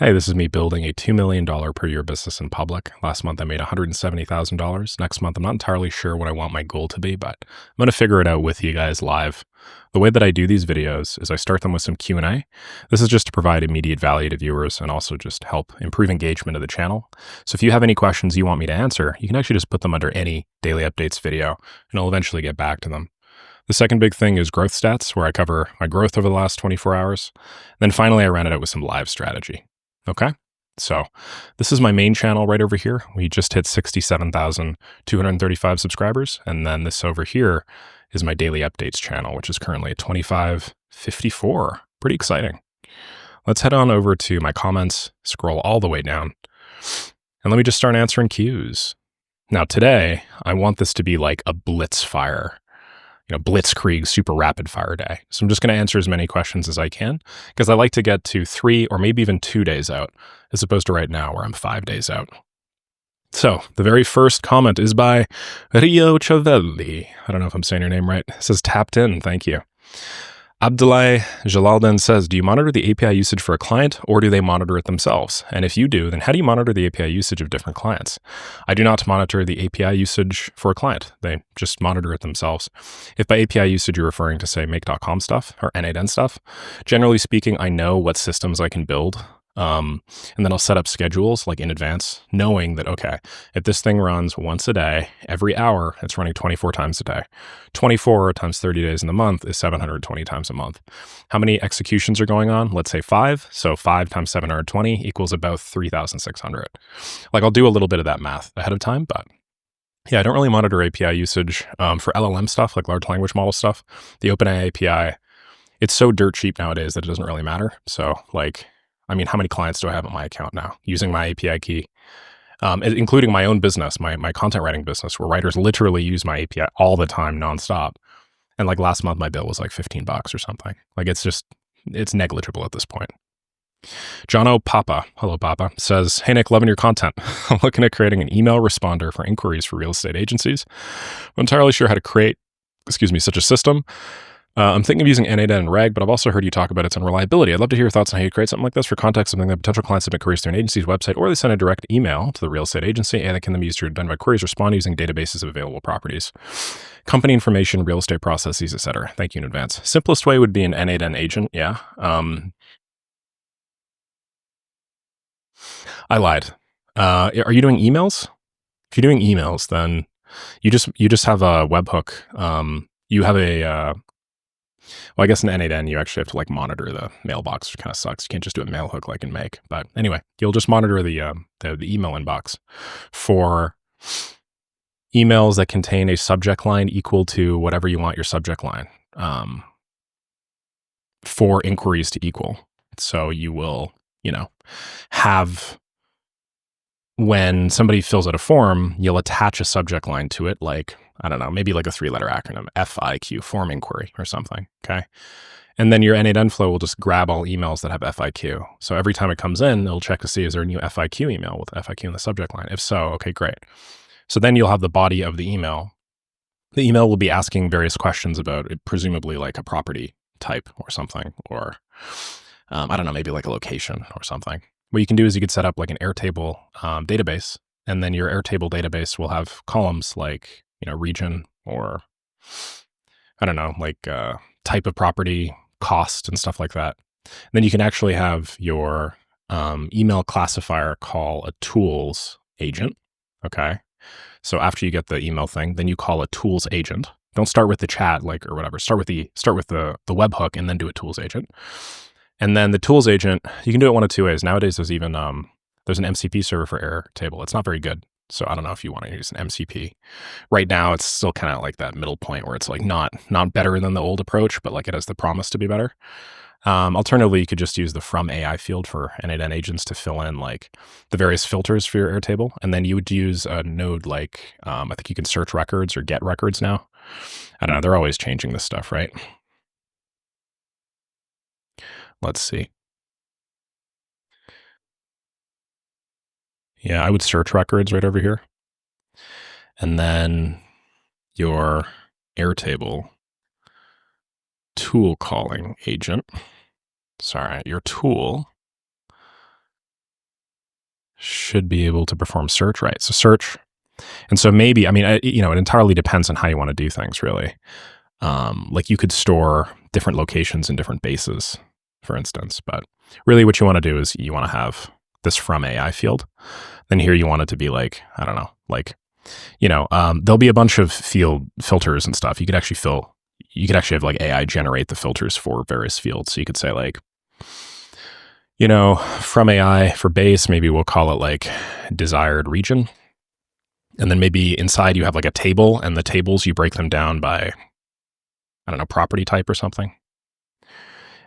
Hey, this is me building a $2 million per year business in public. Last month I made $170,000. Next month I'm not entirely sure what I want my goal to be, but I'm going to figure it out with you guys live. The way that I do these videos is I start them with some Q&A. This is just to provide immediate value to viewers and also just help improve engagement of the channel. So if you have any questions you want me to answer, you can actually just put them under any daily updates video and I'll eventually get back to them. The second big thing is growth stats, where I cover my growth over the last 24 hours. Then finally, I round it out with some live strategy. Okay, so this is my main channel right over here. We just hit 67,235 subscribers. And then this over here is my daily updates channel, which is currently at 2554. Pretty exciting. Let's head on over to my comments, scroll all the way down, and let me just start answering Qs. Now today, I want this to be like a blitz fire, blitzkrieg super rapid fire day. So I'm just going to answer as many questions as I can because I like to get to 3 or maybe even 2 days out as opposed to right now where I'm 5 days out. So the very first comment is by Rio Chovelli. I don't know if I'm saying your name right. It says tapped in. Thank you. Abdullah Jalalden says, do you monitor the API usage for a client or do they monitor it themselves? And if you do, then how do you monitor the API usage of different clients? I do not monitor the API usage for a client. They just monitor it themselves. If by API usage you're referring to, say, make.com stuff or N8N stuff, generally speaking, I know what systems I can build. And then I'll set up schedules like in advance, knowing that, okay, if this thing runs once a day, every hour, it's running 24 times a day. 24 times 30 days in the month is 720 times a month. How many executions are going on? Let's say 5. So 5 times 720 equals about 3,600. Like I'll do a little bit of that math ahead of time, but yeah, I don't really monitor API usage for LLM stuff, like large language model stuff. The OpenAI API, it's so dirt cheap nowadays that it doesn't really matter. So how many clients do I have on my account now using my API key, including my own business, my content writing business, where writers literally use my API all the time, nonstop. And like last month, my bill was like $15 or something. Like it's negligible at this point. Jono Papa, hello Papa, says, hey Nick, loving your content. I'm looking at creating an email responder for inquiries for real estate agencies. I'm entirely sure how to create, such a system. I'm thinking of using N8N and RAG, but I've also heard you talk about its unreliability. I'd love to hear your thoughts on how you create something like this for context, something that potential clients submit queries through an agency's website, or they send a direct email to the real estate agency, and it can then be used to identify queries, respond using databases of available properties, company information, real estate processes, etc. Thank you in advance. Simplest way would be an N8N agent. Yeah. I lied. Are you doing emails? If you're doing emails, then you just have a webhook. You have a well, I guess in N8N, you actually have to like monitor the mailbox, which kind of sucks. You can't just do a mail hook like in Make. But anyway, you'll just monitor the email inbox for emails that contain a subject line equal to whatever you want your subject line for inquiries to equal. So you will, have, when somebody fills out a form, you'll attach a subject line to it, like, I don't know, maybe like a 3-letter acronym, FIQ, form inquiry or something, okay? And then your N8N flow will just grab all emails that have FIQ. So every time it comes in, it'll check to see, is there a new FIQ email with FIQ in the subject line? If so, okay, great. So then you'll have the body of the email. The email will be asking various questions about it, presumably like a property type or something, or I don't know, maybe like a location or something. What you can do is you could set up like an Airtable database, and then your Airtable database will have columns like, region, or I don't know, like type of property, cost, and stuff like that. And then you can actually have your email classifier call a tools agent. Okay. So after you get the email thing, then you call a tools agent. Don't start with the chat, or whatever. Start with the webhook and then do a tools agent. And then the tools agent, you can do it one of 2 ways. Nowadays, there's even there's an MCP server for Airtable. It's not very good. So I don't know if you want to use an MCP. Right now, it's still kind of like that middle point where it's like not better than the old approach, but like it has the promise to be better. Alternatively, you could just use the from AI field for N8N agents to fill in like the various filters for your Airtable. And then you would use a node like, I think you can search records or get records now. I don't know. They're always changing this stuff, right? Let's see. Yeah, I would search records right over here. And then your Airtable tool calling agent. Sorry, your tool should be able to perform search, right? So search. And so maybe, I mean, it entirely depends on how you want to do things, really. Like you could store different locations in different bases, for instance. But really what you want to do is you want to have this from AI field. Then here you want it to be like, I don't know, like, there'll be a bunch of field filters and stuff. You could actually have like AI generate the filters for various fields. So you could say like, from AI for base, maybe we'll call it like desired region. And then maybe inside you have like a table, and the tables, you break them down by, I don't know, property type or something.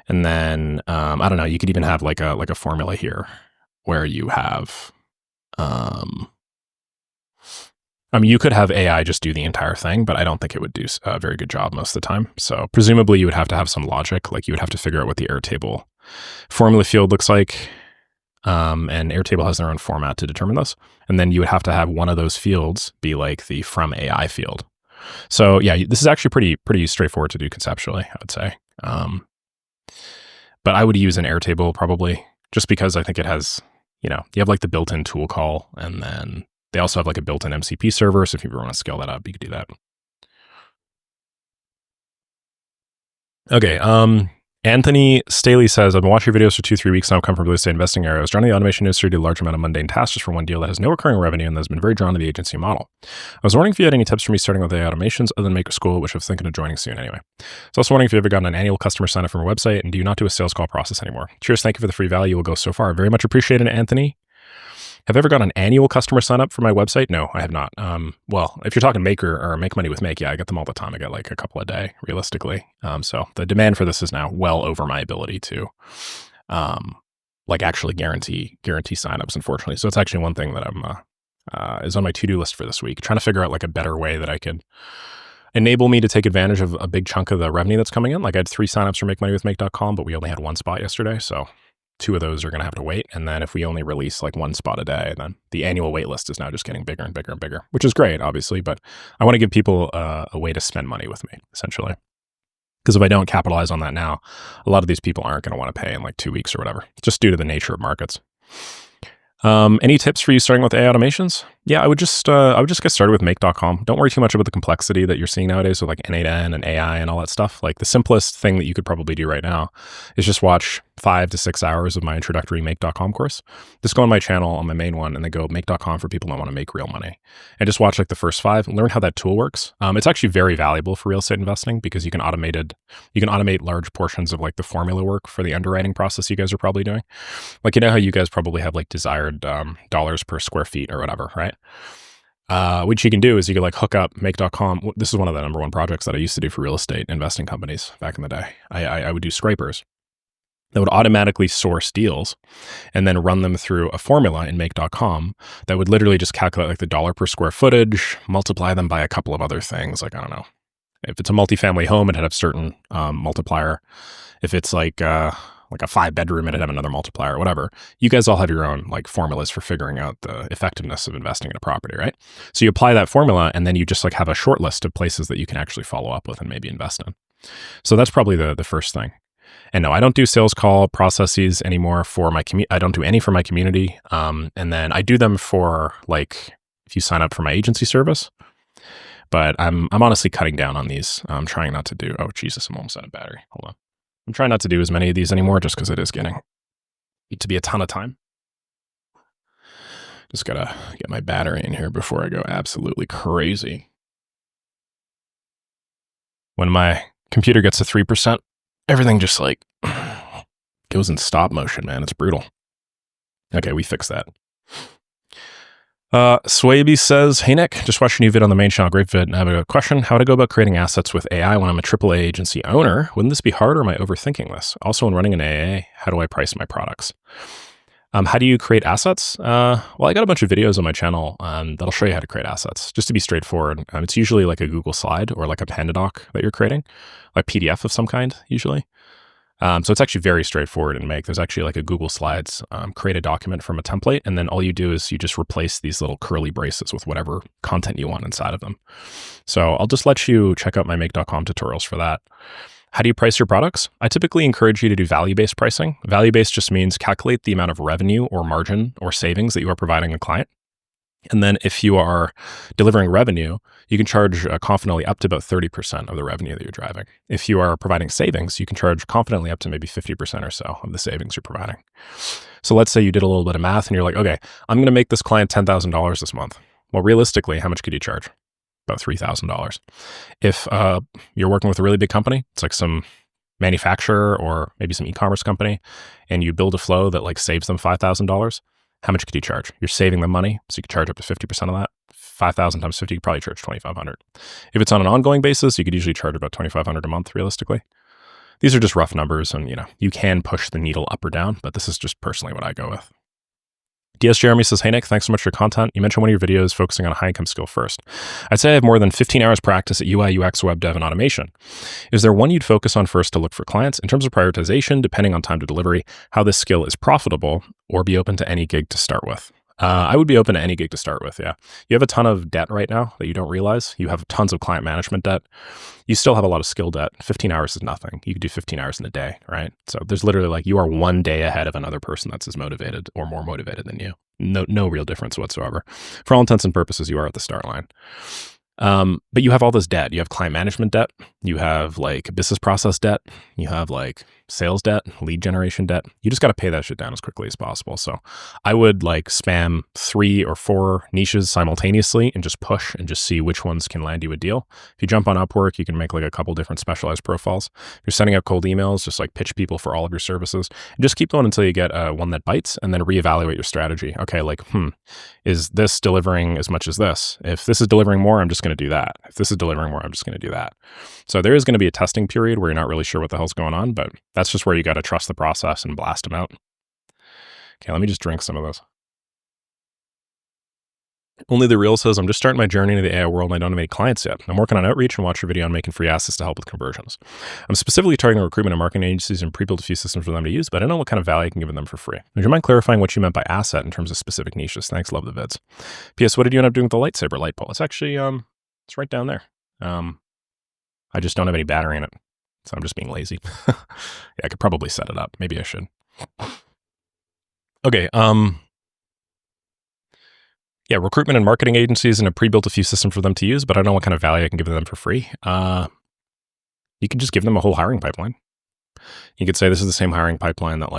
And then, I don't know, you could even have like a formula here where you have, you could have AI just do the entire thing, but I don't think it would do a very good job most of the time. So presumably you would have to have some logic, like you would have to figure out what the Airtable formula field looks like. And Airtable has their own format to determine this. And then you would have to have one of those fields be like the from AI field. So yeah, this is actually pretty straightforward to do conceptually, I would say. But I would use an Airtable probably, just because I think it has, you have like the built-in tool call, and then they also have like a built-in MCP server. So if you ever want to scale that up, you could do that. Okay. Anthony Staley says, I've been watching your videos for 2-3 weeks now. I've come from real estate investing area. I was drawn to the automation industry to do a large amount of mundane tasks just for one deal that has no recurring revenue and has been very drawn to the agency model. I was wondering if you had any tips for me starting with AI automations other than Maker School, which I was thinking of joining soon anyway. I was also wondering if you ever gotten an annual customer sign up from your website, and do you not do a sales call process anymore? Cheers. Thank you for the free value. We'll go so far. Very much appreciated, Anthony. Have I ever got an annual customer sign up for my website? No, I have not. Well, if you're talking Maker or Make Money with Make, yeah, I get them all the time. I get like a couple a day, realistically. So the demand for this is now well over my ability to, like actually guarantee signups, unfortunately. So it's actually one thing that is on my to-do list for this week, trying to figure out like a better way that I can enable me to take advantage of a big chunk of the revenue that's coming in. Like I had 3 signups for MakeMoneyWithMake.com, but we only had 1 spot yesterday. So 2 of those are going to have to wait. And then if we only release like 1 spot a day, then the annual wait list is now just getting bigger and bigger and bigger, which is great, obviously. But I want to give people a way to spend money with me, essentially. Because if I don't capitalize on that now, a lot of these people aren't going to want to pay in like 2 weeks or whatever, just due to the nature of markets. Any tips for you starting with AI automations? Yeah, I would just get started with make.com. Don't worry too much about the complexity that you're seeing nowadays with like N8N and AI and all that stuff. Like the simplest thing that you could probably do right now is just watch 5 to 6 hours of my introductory make.com course. Just go on my channel, on my main one, and then go make.com for people that want to make real money. And just watch like the first 5, learn how that tool works. It's actually very valuable for real estate investing because you can automate large portions of like the formula work for the underwriting process you guys are probably doing. Like, how you guys probably have like desired dollars per square feet or whatever, right? What you can do is you can like hook up make.com. This is one of the #1 projects that I used to do for real estate investing companies back in the day. I would do scrapers that would automatically source deals and then run them through a formula in make.com that would literally just calculate like the dollar per square footage, multiply them by a couple of other things. Like, I don't know, if it's a multifamily home, it'd have certain multiplier. If it's like a 5-bedroom, it'd have another multiplier, whatever. You guys all have your own like formulas for figuring out the effectiveness of investing in a property, right? So you apply that formula, and then you just like have a short list of places that you can actually follow up with and maybe invest in. So that's probably the first thing. And no, I don't do sales call processes anymore for my community. I don't do any for my community. And then I do them for like, if you sign up for my agency service, but I'm honestly cutting down on these. I'm trying not to do, oh Jesus, I'm almost out of battery. Hold on. I'm trying not to do as many of these anymore just because it is getting to be a ton of time. Just gotta get my battery in here before I go absolutely crazy. When my computer gets to 3%, everything just like goes in stop motion, man. It's brutal. Okay, we fixed that. Swaby says, hey Nick, just watched your new vid on the main channel. Great vid. I have a question. How to go about creating assets with AI when I'm a AAA agency owner? Wouldn't this be hard, or am I overthinking this? Also, when running an AA, how do I price my products? How do you create assets? Well, I got a bunch of videos on my channel that'll show you how to create assets. Just to be straightforward, it's usually like a Google slide or like a PandaDoc that you're creating, like PDF of some kind, usually. So it's actually very straightforward in Make. There's actually like a Google Slides, create a document from a template, and then all you do is you just replace these little curly braces with whatever content you want inside of them. So I'll just let you check out my make.com tutorials for that. How do you price your products? I typically encourage you to do value-based pricing. Value-based just means calculate the amount of revenue or margin or savings that you are providing a client. And then if you are delivering revenue, you can charge confidently up to about 30% of the revenue that you're driving. If you are providing savings, you can charge confidently up to maybe 50% or so of the savings you're providing. So let's say you did a little bit of math and you're like, okay, I'm going to make this client $10,000 this month. Well, realistically, how much could you charge? About $3,000. If you're working with a really big company, it's like some manufacturer or maybe some e-commerce company, and you build a flow that like saves them $5,000, how much could you charge? You're saving them money, so you could charge up to 50% of that. 5,000 times 50, you could probably charge 2,500. If it's on an ongoing basis, you could usually charge about 2,500 a month, realistically. These are just rough numbers, and you can push the needle up or down, but this is just personally what I go with. DS Jeremy says, hey Nick, thanks so much for your content. You mentioned one of your videos focusing on a high income skill first. I'd say I have more than 15 hours practice at UI, UX, web dev, and automation. Is there one you'd focus on first to look for clients in terms of prioritization, depending on time to delivery, how this skill is profitable, or be open to any gig to start with? I would be open to any gig to start with, yeah. You have a ton of debt right now that you don't realize. You have tons of client management debt. You still have a lot of skill debt. 15 hours is nothing. You could do 15 hours in a day, right? So there's literally like you are one day ahead of another person that's as motivated or more motivated than you. No real difference whatsoever. For all intents and purposes, you are at the start line. But you have all this debt. You have client management debt. You have like business process debt. You have like sales debt, lead generation debt. You just got to pay that shit down as quickly as possible. So I would like spam 3 or 4 niches simultaneously and just push and just see which ones can land you a deal. If you jump on Upwork, you can make like a couple different specialized profiles. If you're sending out cold emails, just like pitch people for all of your services and just keep going until you get one that bites, and then reevaluate your strategy. Okay, like, is this delivering as much as this? If this is delivering more, I'm just going to do that. If this is delivering more, I'm just going to do that. So there is going to be a testing period where you're not really sure what the hell's going on, but that's just where you got to trust the process and blast them out. Okay, let me just drink some of this. Only the Real says, I'm just starting my journey into the AI world and I don't have any clients yet. I'm working on outreach and watch your video on making free assets to help with conversions. I'm specifically targeting recruitment and marketing agencies and pre-built a few systems for them to use, but I don't know what kind of value I can give them for free. Would you mind clarifying what you meant by asset in terms of specific niches? Thanks, love the vids. P.S. What did you end up doing with the lightsaber light pole? It's actually, it's right down there. I just don't have any battery in it, so I'm just being lazy. Yeah, I could probably set it up. Maybe I should. Okay, yeah, recruitment and marketing agencies, and I pre-built a few systems for them to use, but I don't know what kind of value I can give them for free. You can just give them a whole hiring pipeline. You could say this is the same hiring pipeline that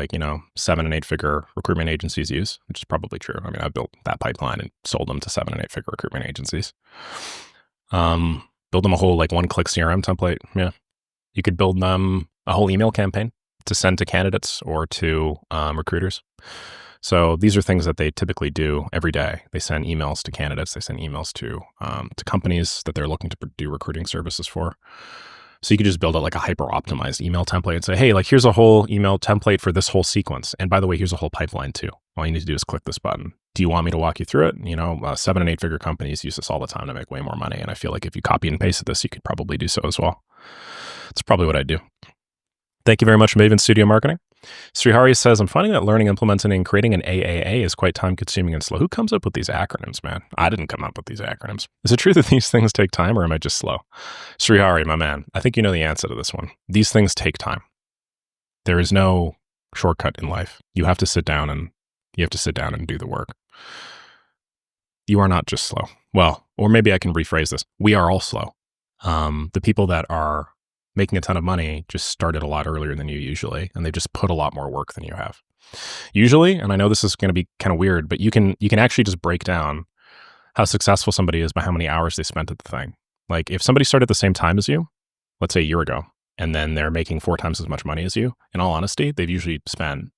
7 and 8 figure recruitment agencies use, which is probably true. I mean, I built that pipeline and sold them to 7 and 8 figure recruitment agencies. Build them a whole one-click CRM template. Yeah. You could build them a whole email campaign to send to candidates or to recruiters. So these are things that they typically do every day. They send emails to candidates. They send emails to companies that they're looking to do recruiting services for. So you could just build a hyper-optimized email template and say, hey, here's a whole email template for this whole sequence. And by the way, here's a whole pipeline too. All you need to do is click this button. Do you want me to walk you through it? 7 and 8 figure companies use this all the time to make way more money. And I feel like if you copy and pasted this, you could probably do so as well. That's probably what I'd do. Thank you very much, Maven Studio Marketing. Srihari says, I'm finding that learning, implementing, and creating an AAA is quite time-consuming and slow. Who comes up with these acronyms, man? I didn't come up with these acronyms. Is it true that these things take time, or am I just slow? Srihari, my man, I think you know the answer to this one. These things take time. There is no shortcut in life. You have to sit down and do the work. You are not just slow. Well, or maybe I can rephrase this. We are all slow. The people that are making a ton of money just started a lot earlier than you usually, and they just put a lot more work than you have. Usually, and I know this is going to be kind of weird, but you can actually just break down how successful somebody is by how many hours they spent at the thing. Like if somebody started at the same time as you, let's say a year ago, and then they're making 4 times as much money as you, in all honesty, they've usually spent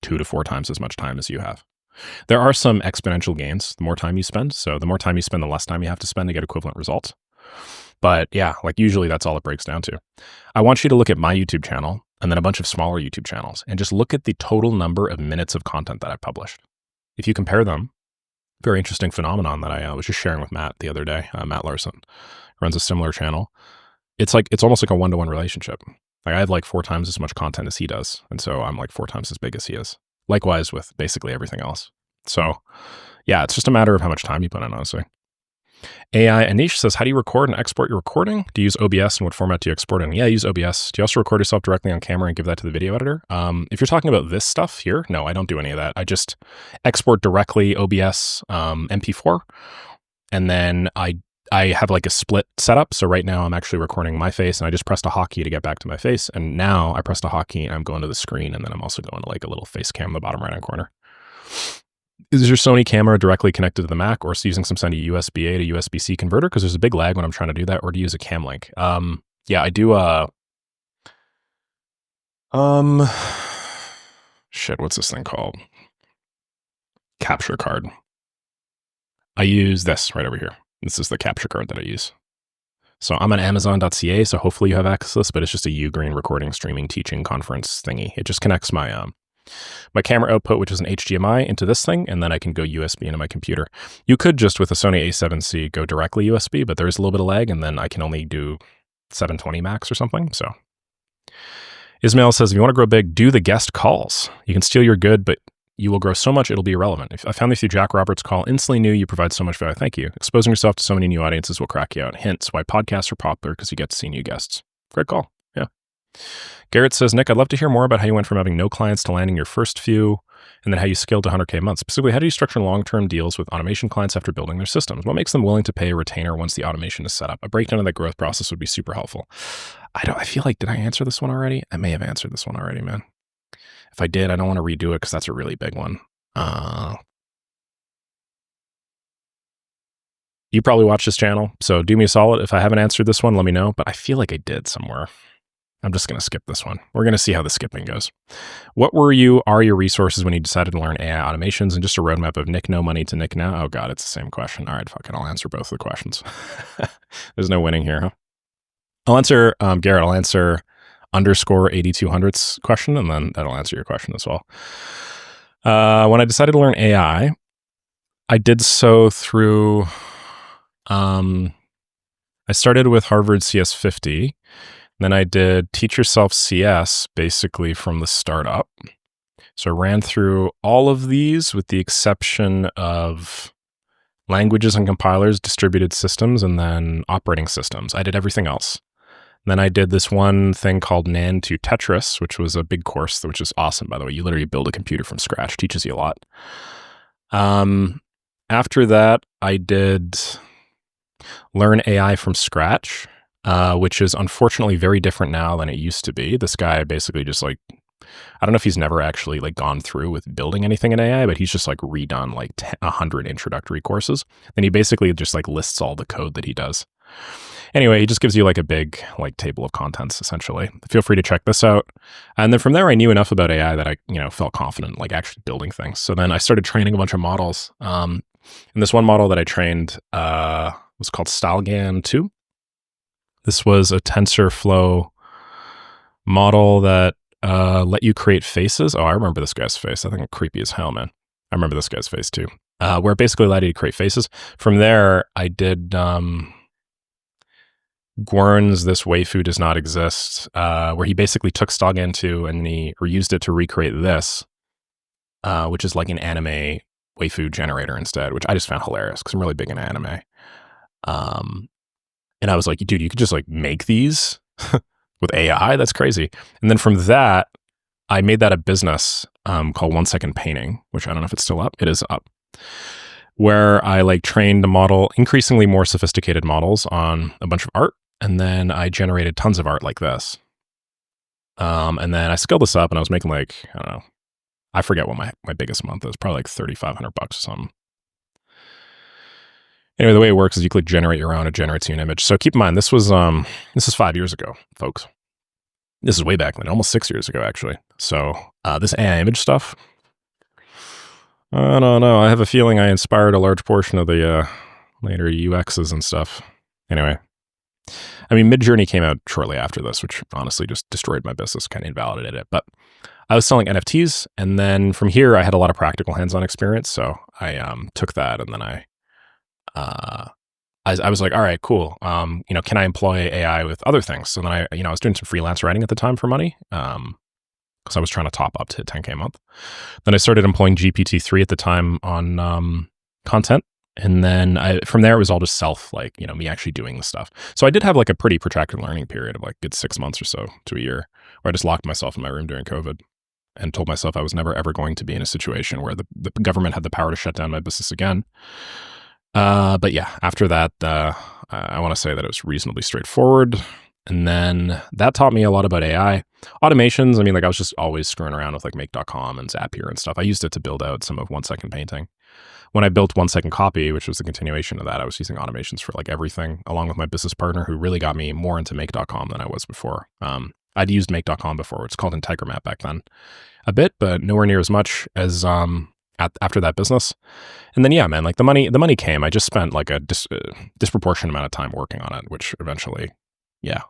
2 to 4 times as much time as you have. There are some exponential gains the more time you spend. So the more time you spend, the less time you have to spend to get equivalent results. But yeah, usually that's all it breaks down to. I want you to look at my YouTube channel and then a bunch of smaller YouTube channels and just look at the total number of minutes of content that I've published. If you compare them, very interesting phenomenon that I was just sharing with Matt the other day. Matt Larsen runs a similar channel. It's almost like a one-to-one relationship. I have 4 times as much content as he does. And so I'm 4 times as big as he is. Likewise with basically everything else. So yeah, it's just a matter of how much time you put in, honestly. AI Anish says, how do you record and export your recording? Do you use OBS and what format do you export in? Yeah, I use OBS. Do you also record yourself directly on camera and give that to the video editor? If you're talking about this stuff here, no, I don't do any of that. I just export directly OBS MP4, and then I have like a split setup. So right now I'm actually recording my face, and I just pressed a hotkey to get back to my face. And now I pressed a hotkey and I'm going to the screen, and then I'm also going to like a little face cam in the bottom right-hand corner. Is your Sony camera directly connected to the Mac, or using some kind of USB-A to USB-C converter? Because there's a big lag when I'm trying to do that, or to use a cam link. Yeah, I do. Shit, what's this thing called? Capture card. I use this right over here. This is the capture card that I use. So I'm on Amazon.ca, so hopefully you have access to this, but it's just a Ugreen recording, streaming, teaching, conference thingy. It just connects my my camera output, which is an HDMI, into this thing, and then I can go USB into my computer. You could just, with a Sony A7C, go directly USB, but there's a little bit of lag, and then I can only do 720 max or something, so. Ismail says, if you want to grow big, do the guest calls. You can steal your good, but you will grow so much it'll be irrelevant. I found this through Jack Roberts' call. Instantly knew you provide so much value. Thank you. Exposing yourself to so many new audiences will crack you out. Hints why podcasts are popular, because you get to see new guests. Great call. Yeah. Garrett says, Nick, I'd love to hear more about how you went from having no clients to landing your first few, and then how you scaled to 100K a month. Specifically, how do you structure long-term deals with automation clients after building their systems? What makes them willing to pay a retainer once the automation is set up? A breakdown of that growth process would be super helpful. I feel like, did I answer this one already? I may have answered this one already, man. If I did, I don't want to redo it because that's a really big one. You probably watch this channel, so do me a solid. If I haven't answered this one, let me know, but I feel like I did somewhere. I'm just going to skip this one. We're going to see how the skipping goes. What are your resources when you decided to learn AI automations, and just a roadmap of Nick no money to Nick now? Oh God, it's the same question. All right, fuck it. I'll answer both of the questions. There's no winning here, huh? I'll answer, Garrett, I'll answer underscore 8200's question, and then that'll answer your question as well. When I decided to learn AI, I did so through, I started with Harvard CS50. Then I did Teach Yourself CS basically from the startup. So I ran through all of these with the exception of languages and compilers, distributed systems, and then operating systems. I did everything else. Then I did this one thing called NAN to Tetris, which was a big course, which is awesome, by the way. You literally build a computer from scratch. Teaches you a lot. After that, I did Learn AI from Scratch, which is unfortunately very different now than it used to be. This guy basically just like, I don't know if he's never actually like gone through with building anything in AI, but he's just like redone like 100 introductory courses. Then he basically just like lists all the code that he does. Anyway, he just gives you like a big like table of contents, essentially. Feel free to check this out. And then from there, I knew enough about AI that I, felt confident like actually building things. So then I started training a bunch of models. And this one model that I trained was called StyleGAN 2. This was a TensorFlow model that let you create faces. Oh, I remember this guy's face. I think it's creepy as hell, man. I remember this guy's face too. Where it basically allowed you to create faces. From there, I did Gwern's This Waifu Does Not Exist, where he basically took StyleGAN 2 and he reused it to recreate this, which is like an anime waifu generator instead, which I just found hilarious because I'm really big into anime. And I was like, dude, you could just like make these with AI? That's crazy. And then from that, I made that a business called 1 Second Painting, which I don't know if it's still up. It is up. Where I like trained a model, increasingly more sophisticated models on a bunch of art. And then I generated tons of art like this. And then I scaled this up and I was making like, I don't know, I forget what my biggest month is, probably like $3,500 or something. Anyway, the way it works is you click generate your own, it generates you an image. So keep in mind, this is 5 years ago, folks. This is way back then, almost 6 years ago, actually. So this AI image stuff, I don't know. I have a feeling I inspired a large portion of the later UXs and stuff. Anyway, I mean, Midjourney came out shortly after this, which honestly just destroyed my business, kind of invalidated it. But I was selling NFTs, and then from here, I had a lot of practical hands-on experience. So I took that, and then I was like, all right, cool. Can I employ AI with other things? So then I was doing some freelance writing at the time for money, because I was trying to top up to 10K a month. Then I started employing GPT-3 at the time on content. And then from there, it was all just me actually doing the stuff. So I did have like a pretty protracted learning period of like good 6 months or so to a year, where I just locked myself in my room during COVID and told myself I was never ever going to be in a situation where the government had the power to shut down my business again. But yeah, after that, I want to say that it was reasonably straightforward. And then that taught me a lot about AI. Automations, I mean, like I was just always screwing around with like make.com and Zapier and stuff. I used it to build out some of 1 Second Painting. When I built 1 Second Copy, which was the continuation of that, I was using automations for like everything, along with my business partner who really got me more into make.com than I was before. I'd used make.com before. It's called Integromat back then a bit, but nowhere near as much as after that business. And then, yeah, man, like the money came. I just spent like a disproportionate amount of time working on it, which eventually, yeah.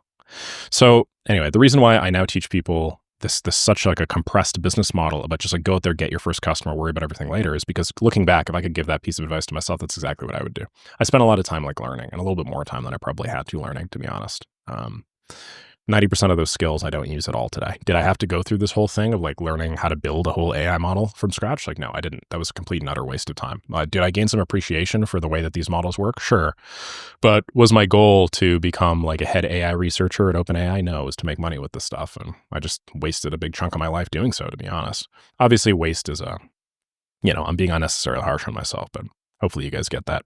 So anyway, the reason why I now teach people this such like a compressed business model about just like go out there, get your first customer, worry about everything later, is because looking back, if I could give that piece of advice to myself, that's exactly what I would do. I spent a lot of time like learning, and a little bit more time than I probably had to learning, to be honest. 90% of those skills I don't use at all today. Did I have to go through this whole thing of like learning how to build a whole AI model from scratch? Like, no, I didn't. That was a complete and utter waste of time. Did I gain some appreciation for the way that these models work? Sure. But was my goal to become like a head AI researcher at OpenAI? No, it was to make money with this stuff. And I just wasted a big chunk of my life doing so, to be honest. Obviously, waste is I'm being unnecessarily harsh on myself, but hopefully you guys get that.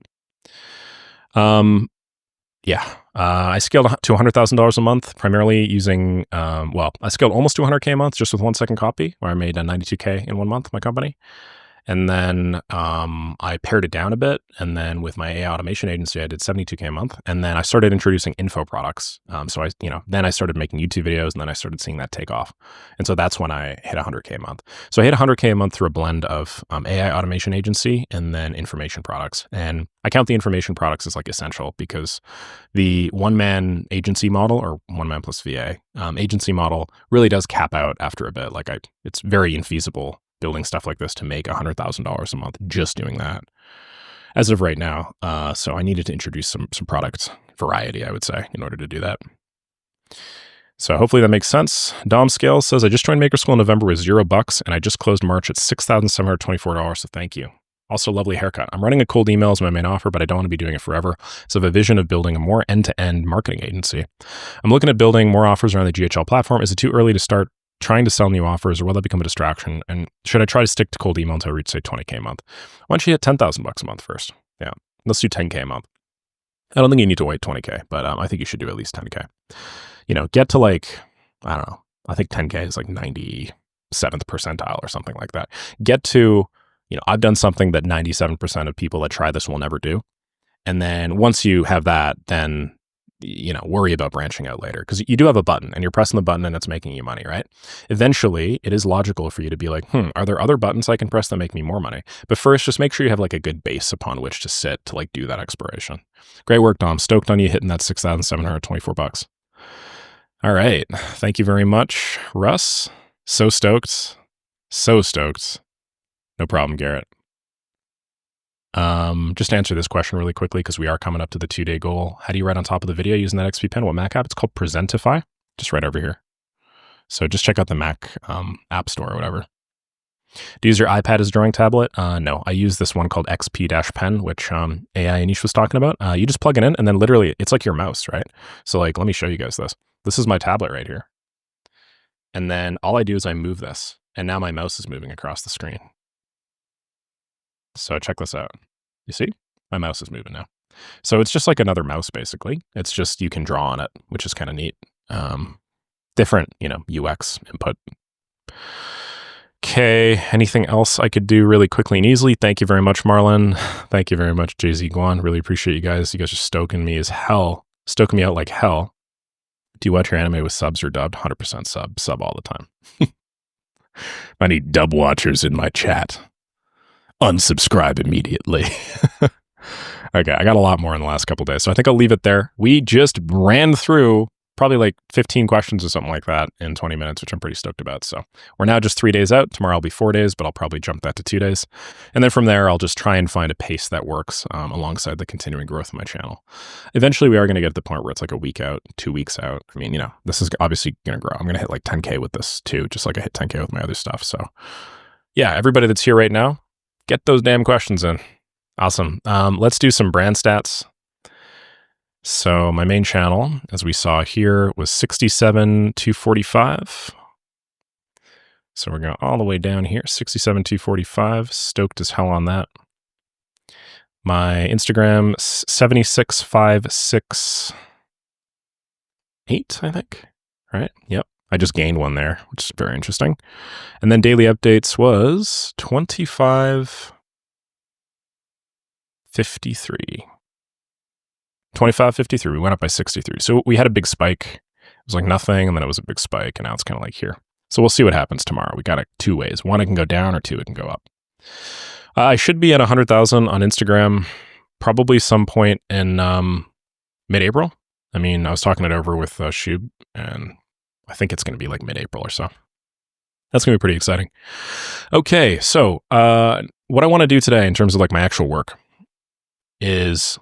Yeah, I scaled to $100,000 a month, primarily using, I scaled almost to 100K a month just with 1 Second Copy, where I made 92K in 1 month, my company. And then I pared it down a bit. And then with my AI automation agency, I did 72K a month. And then I started introducing info products. Then I started making YouTube videos, and then I started seeing that take off. And so that's when I hit 100K a month. So I hit 100K a month through a blend of AI automation agency and then information products. And I count the information products as like essential because the one-man agency model, or one-man plus VA agency model, really does cap out after a bit. It's very infeasible building stuff like this to make $100,000 a month just doing that as of right now. So I needed to introduce some product variety, I would say, in order to do that. So hopefully that makes sense. Dom Scales says, I just joined Maker School in November with $0, and I just closed March at $6,724. So thank you. Also, lovely haircut. I'm running a cold email as my main offer, but I don't want to be doing it forever. So I have a vision of building a more end-to-end marketing agency. I'm looking at building more offers around the GHL platform. Is it too early to start trying to sell new offers, or will that become a distraction? And should I try to stick to cold email until I reach, say, 20K a month? Why don't you hit $10,000 a month first? Yeah, let's do 10K a month. I don't think you need to wait 20K, but I think you should do at least 10K. Get to like, I don't know, I think 10K is like 97th percentile or something like that. Get to, I've done something that 97% of people that try this will never do. And then once you have that, then worry about branching out later, because you do have a button and you're pressing the button and it's making you money, right? Eventually, it is logical for you to be like, are there other buttons I can press that make me more money? But first, just make sure you have like a good base upon which to sit to like do that exploration. Great work, Dom. Stoked on you hitting that $6,724. All right. Thank you very much, Russ. So stoked. So stoked. No problem, Garrett. Just to answer this question really quickly, because we are coming up to the 2-day goal. How do you write on top of the video using that XP pen? What Mac app? It's called Presentify. Just right over here. So just check out the Mac app store or whatever. Do you use your iPad as a drawing tablet? No, I use this one called XP-Pen, which AI Anish was talking about. You just plug it in, and then literally it's like your mouse, right? So like, let me show you guys this. This is my tablet right here. And then all I do is I move this, and now my mouse is moving across the screen. So check this out. You see? My mouse is moving now. So it's just like another mouse, basically. It's just you can draw on it, which is kind of neat. Different, UX input. Okay, anything else I could do really quickly and easily? Thank you very much, Marlon. Thank you very much, JZ Guan. Really appreciate you guys. You guys are stoking me as hell. Stoking me out like hell. Do you watch your anime with subs or dubbed? 100% sub all the time. I need dub watchers in my chat. Unsubscribe immediately. Okay, I got a lot more in the last couple days, so I think I'll leave it there. We just ran through probably like 15 questions or something like that in 20 minutes, which I'm pretty stoked about. So we're now just 3 days out. Tomorrow will be 4 days, but I'll probably jump that to 2 days. And then from there, I'll just try and find a pace that works alongside the continuing growth of my channel. Eventually, we are going to get to the point where it's like a week out, 2 weeks out. I mean, this is obviously going to grow. I'm going to hit like 10K with this too, just like I hit 10K with my other stuff. So yeah, everybody that's here right now, get those damn questions in. Awesome. Let's do some brand stats. So my main channel, as we saw here, was 67,245. So we're going all the way down here, 67,245. Stoked as hell on that. My Instagram, 76,568, I think. Right? Yep. I just gained one there, which is very interesting. And then daily updates was 2553. 2553. We went up by 63. So we had a big spike. It was like nothing, and then it was a big spike, and now it's kind of like here. So we'll see what happens tomorrow. We got it two ways. One, it can go down, or two, it can go up. I should be at 100,000 on Instagram probably some point in mid-April. I mean, I was talking it over with Shub, and I think it's going to be like mid-April or so. That's going to be pretty exciting. Okay, so what I want to do today in terms of like my actual work is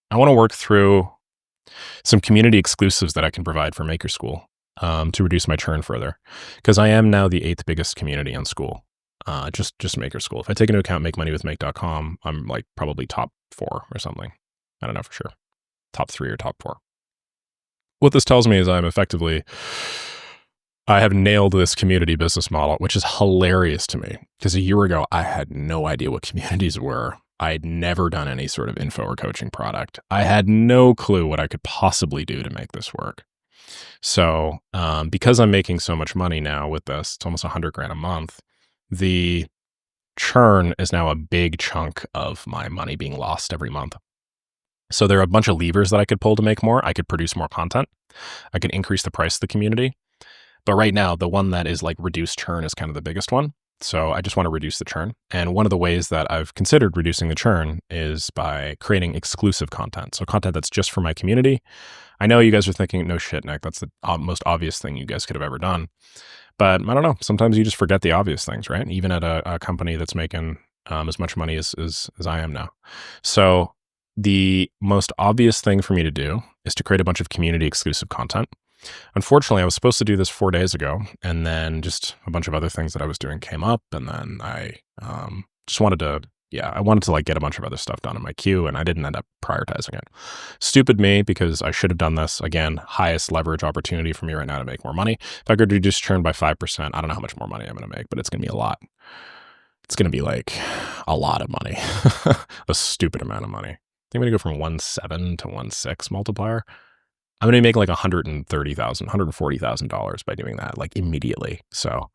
I want to work through some community exclusives that I can provide for Maker School to reduce my churn further, because I am now the 8th biggest community on school. Just Maker School. If I take into account makemoneywithmake.com, I'm like probably top 4 or something. I don't know for sure. Top 3 or top 4. What this tells me is I have nailed this community business model, which is hilarious to me, because a year ago, I had no idea what communities were. I'd never done any sort of info or coaching product. I had no clue what I could possibly do to make this work. So because I'm making so much money now with this, it's almost $100,000 a month, the churn is now a big chunk of my money being lost every month. So there are a bunch of levers that I could pull to make more. I could produce more content. I could increase the price of the community. But right now, the one that is like reduced churn is kind of the biggest one. So I just want to reduce the churn. And one of the ways that I've considered reducing the churn is by creating exclusive content. So content that's just for my community. I know you guys are thinking, no shit, Nick, that's the most obvious thing you guys could have ever done. But I don't know. Sometimes you just forget the obvious things, right? Even at a company that's making as much money as I am now. So the most obvious thing for me to do is to create a bunch of community exclusive content. Unfortunately, I was supposed to do this 4 days ago, and then just a bunch of other things that I was doing came up, and then I just wanted to, I wanted to like get a bunch of other stuff done in my queue, and I didn't end up prioritizing it. Stupid me, because I should have done this. Again, highest leverage opportunity for me right now to make more money. If I could reduce churn by 5%, I don't know how much more money I'm going to make, but it's going to be a lot. It's going to be like a lot of money, a stupid amount of money. I think I'm going to go from 1.7 to 1.6 multiplier. I'm going to make like $130,000, $140,000 by doing that, like immediately. So,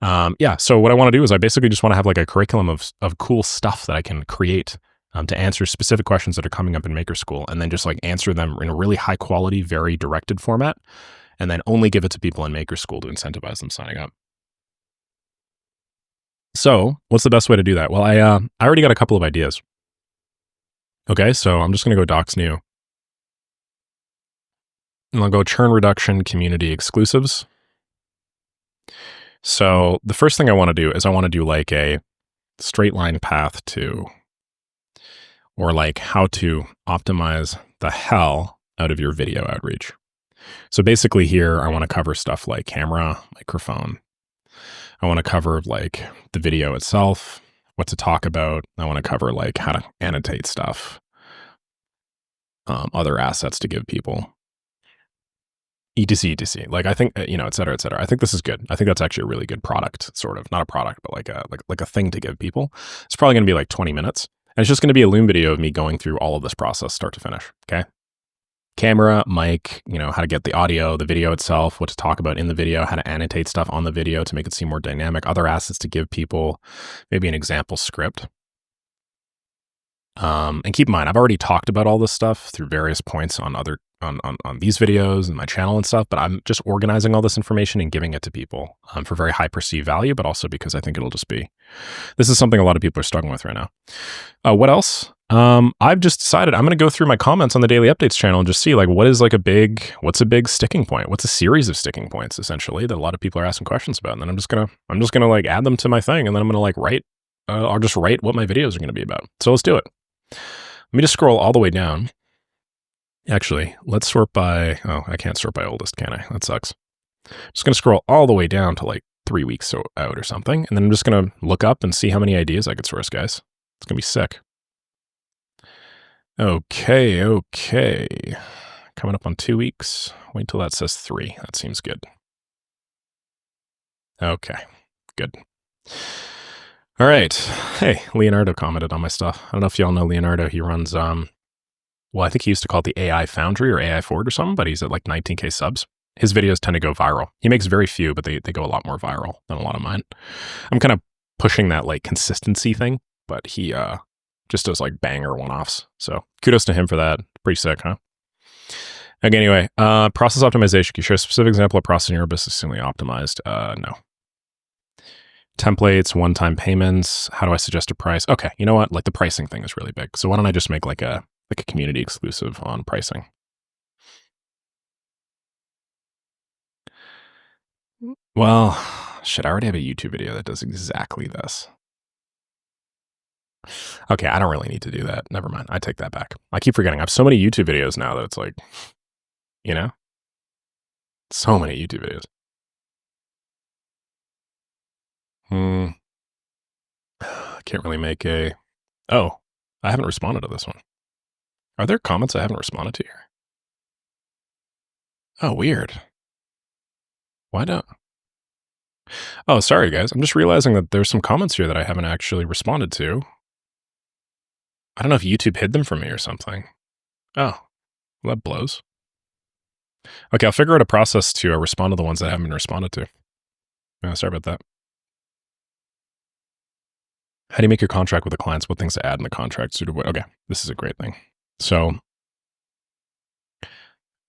so what I want to do is I basically just want to have like a curriculum of cool stuff that I can create to answer specific questions that are coming up in Maker School, and then just like answer them in a really high quality, very directed format, and then only give it to people in Maker School to incentivize them signing up. So what's the best way to do that? Well, I already got a couple of ideas. Okay, so I'm just going to go docs new. And I'll go churn reduction community exclusives. So the first thing I want to do is I want to do like a straight line path to, or like how to optimize the hell out of your video outreach. So basically here, I want to cover stuff like camera, microphone. I want to cover like the video itself, what to talk about. I want to cover like how to annotate stuff, other assets to give people. etc. Like I think, et cetera, et cetera. I think this is good. I think that's actually a really good product, sort of. Not a product, but like a thing to give people. It's probably going to be like 20 minutes. And it's just going to be a Loom video of me going through all of this process, start to finish. Okay. Camera, mic, how to get the audio, the video itself, what to talk about in the video, how to annotate stuff on the video to make it seem more dynamic, other assets to give people, maybe an example script. And keep in mind, I've already talked about all this stuff through various points on these videos and my channel and stuff, but I'm just organizing all this information and giving it to people for very high perceived value, but also because I think this is something a lot of people are struggling with right now. What else? I've just decided I'm going to go through my comments on the daily updates channel and just see like, what's a big sticking point? What's a series of sticking points essentially that a lot of people are asking questions about? And then I'm just going to like add them to my thing. And then I'm going to like write, I'll just write what my videos are going to be about. So let's do it. Let me just scroll all the way down. Actually, let's sort by, I can't sort by oldest, can I? That sucks. I'm just going to scroll all the way down to like 3 weeks out or something. And then I'm just going to look up and see how many ideas I could source, guys. It's going to be sick. Okay. Coming up on 2 weeks. Wait till that says 3. That seems good. Okay, good. All right. Hey, Leonardo commented on my stuff. I don't know if y'all know Leonardo. He runs, well, I think he used to call it the AI Foundry or AI Ford or something, but he's at like 19K subs. His videos tend to go viral. He makes very few, but they go a lot more viral than a lot of mine. I'm kind of pushing that like consistency thing, but he just does like banger one-offs. So kudos to him for that. Pretty sick, huh? Okay, anyway, process optimization. Can you share a specific example of process in your business extremely optimized? No. Templates, one-time payments. How do I suggest a price? Okay, you know what? Like the pricing thing is really big. So why don't I just make like a community exclusive on pricing? Well, shit, I already have a YouTube video that does exactly this. Okay, I don't really need to do that. Never mind. I take that back. I keep forgetting. I have so many YouTube videos now that it's like, you know, so many YouTube videos. I can't really make a... Oh, I haven't responded to this one. Are there comments I haven't responded to here? Oh, weird. Why don't... Oh, sorry, guys. I'm just realizing that there's some comments here that I haven't actually responded to. I don't know if YouTube hid them from me or something. Oh, well, that blows. Okay, I'll figure out a process to respond to the ones that haven't been responded to. Sorry about that. How do you make your contract with the clients? What things to add in the contract? Okay, this is a great thing. So,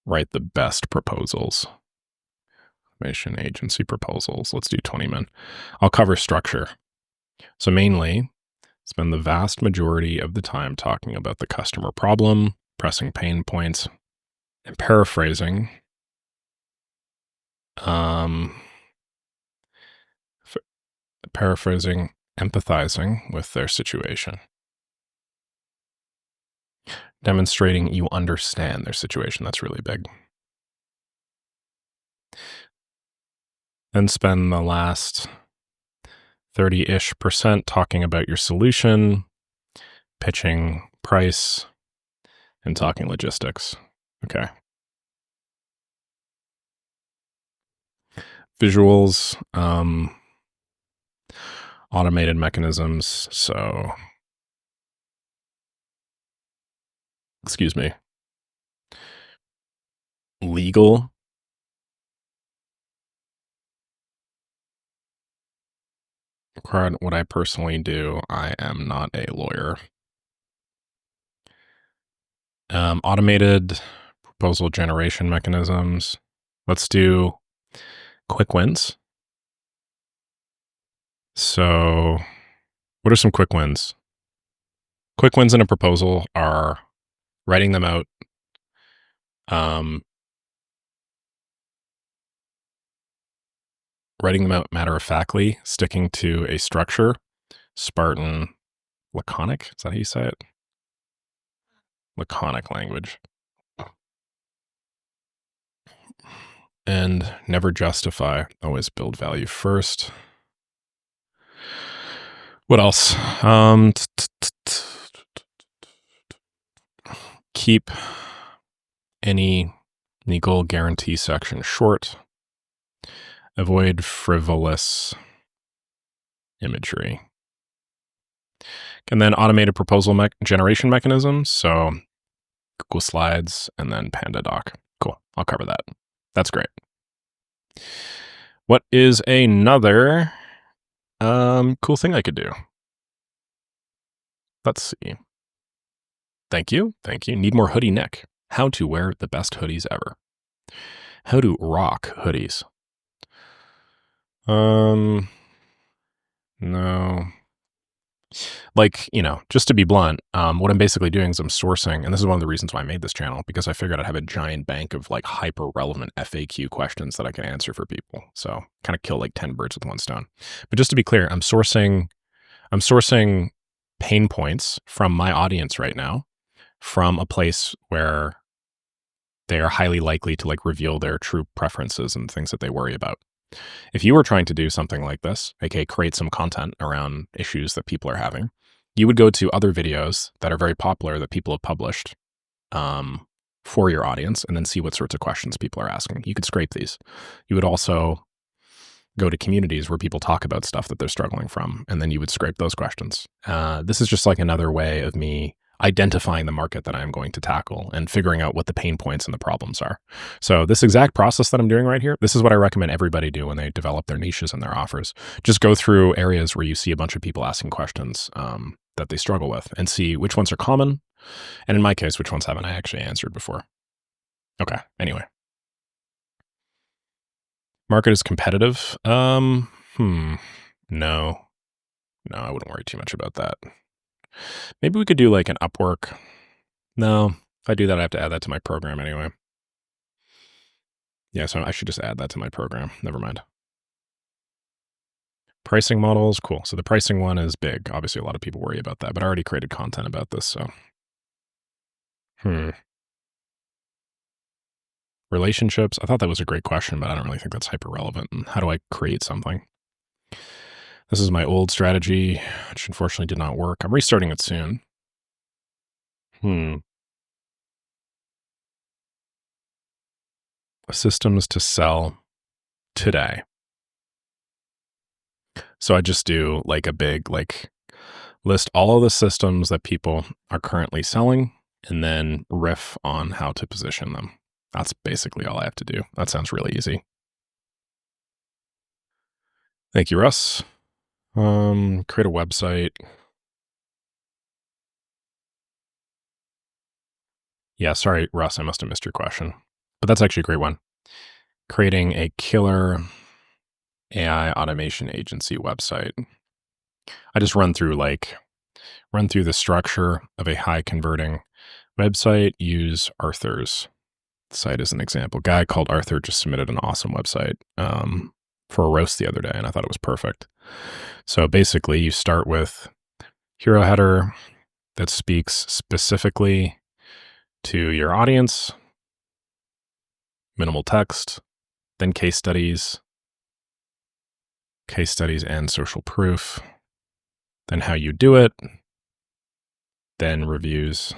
write the best proposals. Mission agency proposals. Let's do 20 men. I'll cover structure. So mainly, spend the vast majority of the time talking about the customer problem, pressing pain points, and paraphrasing. Empathizing with their situation. Demonstrating you understand their situation. That's really big. Then spend the last 30-ish% talking about your solution, pitching price, and talking logistics. Okay. Visuals, automated mechanisms. So, excuse me. Legal. What I personally do, I am not a lawyer. Automated proposal generation mechanisms. Let's do quick wins. So what are some quick wins? Quick wins in a proposal are writing them out, matter-of-factly, sticking to a structure, Spartan, laconic, is that how you say it? Laconic language. And never justify, always build value first. What else? Keep any legal guarantee section short. Avoid frivolous imagery. And then automated proposal generation mechanisms. So Google Slides and then PandaDoc. Cool. I'll cover that. That's great. What is another cool thing I could do? Let's see. Thank you. Need more hoodie neck. How to wear the best hoodies ever. How to rock hoodies. No. Like, just to be blunt, what I'm basically doing is I'm sourcing, and this is one of the reasons why I made this channel, because I figured I'd have a giant bank of like hyper relevant FAQ questions that I can answer for people. So kind of kill like 10 birds with one stone. But just to be clear, I'm sourcing pain points from my audience right now, from a place where they are highly likely to like reveal their true preferences and things that they worry about. If you were trying to do something like this, aka create some content around issues that people are having, You would go to other videos that are very popular that people have published um, for your audience and then see what sorts of questions people are asking. You could scrape these. You would also go to communities where people talk about stuff that they're struggling from, and then you would scrape those questions. This is just like another way of me identifying the market that I'm going to tackle and figuring out what the pain points and the problems are. So this exact process that I'm doing right here, this is what I recommend everybody do when they develop their niches and their offers. Just go through areas where you see a bunch of people asking questions that they struggle with and see which ones are common. And in my case, which ones haven't I actually answered before? Okay. Anyway, market is competitive. No, no, I wouldn't worry too much about that. Maybe we could do like an Upwork. No, if I do that, I have to add that to my program anyway. Yeah, so I should just add that to my program. Never mind. Pricing models, cool. So the pricing one is big. Obviously, a lot of people worry about that, but I already created content about this. So, hmm. Relationships. I thought that was a great question, but I don't really think that's hyper relevant. And how do I create something? This is my old strategy, which unfortunately did not work. I'm restarting it soon. Hmm. Systems to sell today. So I just do like a big, like, list all of the systems that people are currently selling and then riff on how to position them. That's basically all I have to do. That sounds really easy. Thank you, Russ. Create a website. Yeah, sorry, Russ, I must have missed your question. But that's actually a great one. Creating a killer AI automation agency website. I just run through the structure of a high converting website, use Arthur's site as an example. Guy called Arthur just submitted an awesome website for a roast the other day, and I thought it was perfect. So basically, you start with hero header that speaks specifically to your audience, minimal text, then case studies and social proof, then how you do it, then reviews,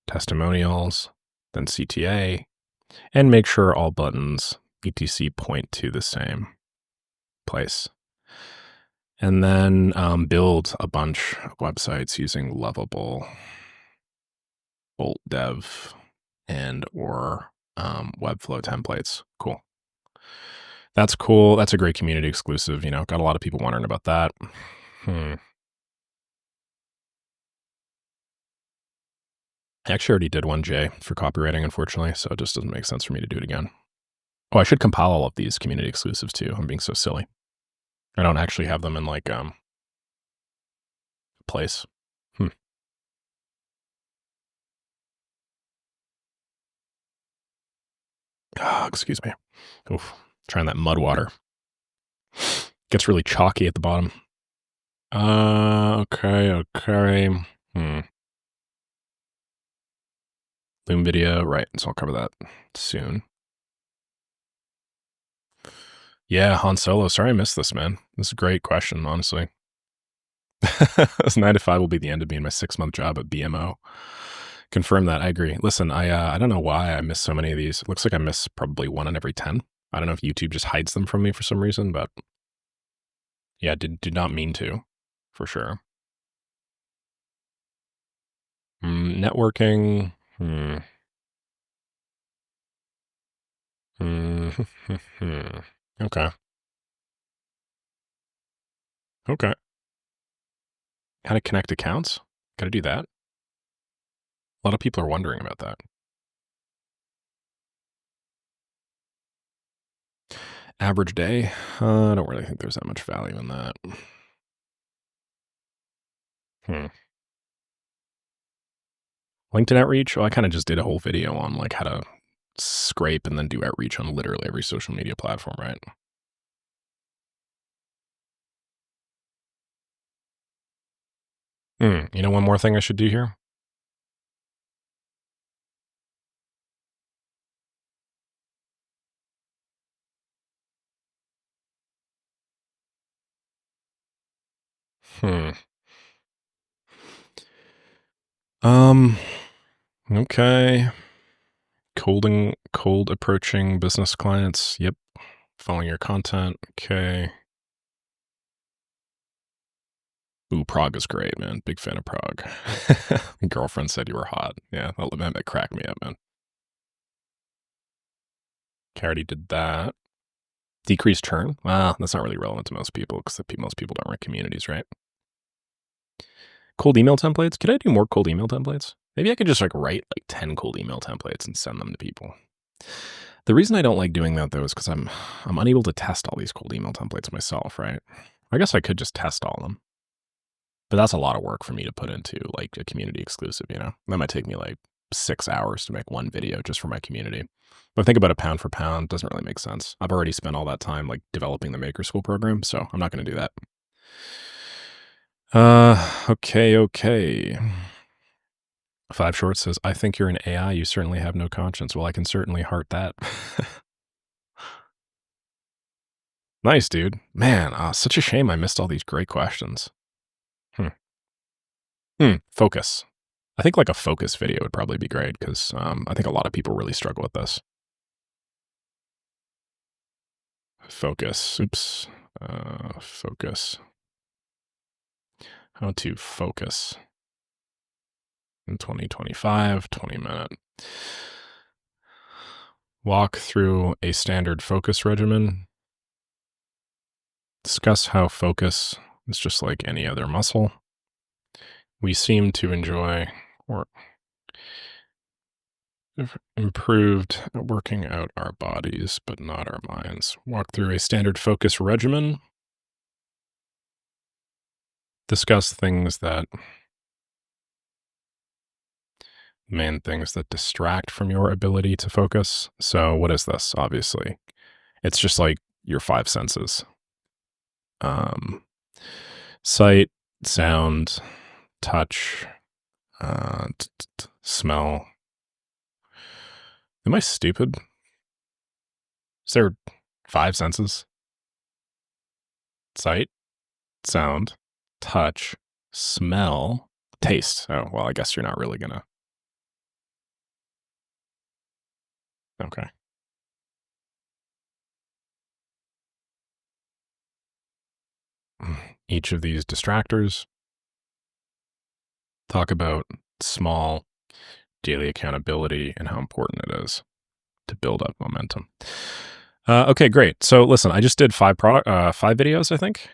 testimonials, then CTA, and make sure all buttons etc point to the same place. And then build a bunch of websites using Lovable, Bolt Dev, and or Webflow templates. Cool. That's cool. That's a great community exclusive. Got a lot of people wondering about that. I actually already did one J for copywriting, unfortunately, so it just doesn't make sense for me to do it again. Oh, I should compile all of these community exclusives too. I'm being so silly. I don't actually have them in like place. Oh, excuse me. Oof. Trying that mud water. Gets really chalky at the bottom. Okay. Loom video, right. So I'll cover that soon. Yeah, Han Solo. Sorry I missed this, man. This is a great question, honestly. This 9 to 5 will be the end of me in my 6-month job at BMO. Confirm that. I agree. Listen, I don't know why I miss so many of these. It looks like I miss probably 1 in every 10. I don't know if YouTube just hides them from me for some reason, but yeah, did not mean to, for sure. Networking. Okay. Okay. How to connect accounts? Gotta do that. A lot of people are wondering about that. Average day? I don't really think there's that much value in that. Hmm. LinkedIn outreach? Well, I kind of just did a whole video on like how to scrape and then do outreach on literally every social media platform, right? One more thing I should do here? Hmm. Um, okay. Cold approaching business clients. Yep. Following your content. Okay. Ooh, Prague is great, man. Big fan of Prague. Girlfriend said you were hot. Yeah, that cracked me up, man. Okay, I already did that. Decrease churn. Well, that's not really relevant to most people because most people don't run communities, right? Cold email templates. Could I do more cold email templates? Maybe I could just write 10 cold email templates and send them to people. The reason I don't like doing that though is because I'm unable to test all these cold email templates myself, right? I guess I could just test all of them. But that's a lot of work for me to put into a community exclusive, That might take me 6 hours to make one video just for my community. But think about it pound for pound, doesn't really make sense. I've already spent all that time developing the Maker School program, so I'm not going to do that. Okay. 5 Shorts says, I think you're an AI. You certainly have no conscience. Well, I can certainly heart that. Nice, dude. Man, such a shame I missed all these great questions. Focus. I think a focus video would probably be great because I think a lot of people really struggle with this. Focus. Oops. Focus. How to focus in 2025, 20-minute. Walk through a standard focus regimen. Discuss how focus is just like any other muscle. We seem to enjoy or improved working out our bodies, but not our minds. Walk through a standard focus regimen. Discuss main things that distract from your ability to focus. So what is this? Obviously, it's just your 5 senses. Sight, sound, touch, smell. Am I stupid? Is there 5 senses? Sight, sound, touch, smell, taste. Oh, well, I guess you're not really gonna. Okay. Each of these distractors. Talk about small daily accountability and how important it is to build up momentum. Okay, great. So listen, I just did 5 videos, I think.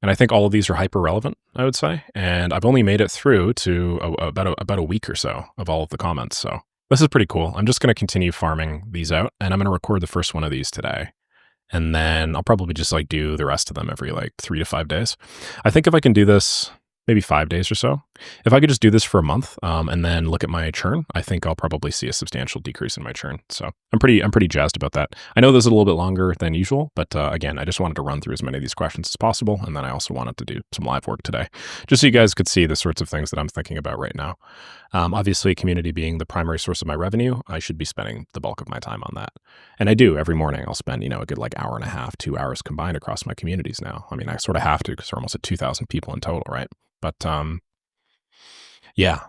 And I think all of these are hyper relevant, I would say. And I've only made it through to about a week or so of all of the comments. So this is pretty cool. I'm just going to continue farming these out, and I'm going to record the first one of these today. And then I'll probably just do the rest of them every 3 to 5 days. I think if I can do this maybe 5 days or so, if I could just do this for a month and then look at my churn, I think I'll probably see a substantial decrease in my churn. So I'm pretty jazzed about that. I know this is a little bit longer than usual, but again, I just wanted to run through as many of these questions as possible. And then I also wanted to do some live work today, just so you guys could see the sorts of things that I'm thinking about right now. Obviously, community being the primary source of my revenue, I should be spending the bulk of my time on that. And I do every morning. I'll spend, a good hour and a half, 2 hours combined across my communities now. I mean, I sort of have to because we're almost at 2,000 people in total, right? But yeah,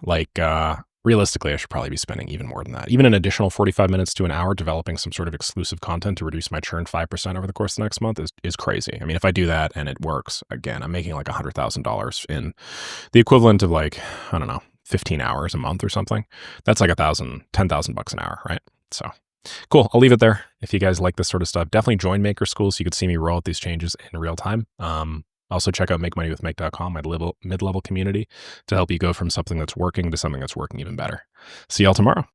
realistically, I should probably be spending even more than that. Even an additional 45 minutes to an hour developing some sort of exclusive content to reduce my churn 5% over the course of the next month is crazy. I mean, if I do that and it works, again, I'm making $100,000 in the equivalent of I don't know, 15 hours a month or something. That's $10,000 an hour, right? So cool. I'll leave it there. If you guys like this sort of stuff, definitely join Maker School so you could see me roll out these changes in real time. Also check out makemoneywithmake.com, my mid-level community, to help you go from something that's working to something that's working even better. See y'all tomorrow.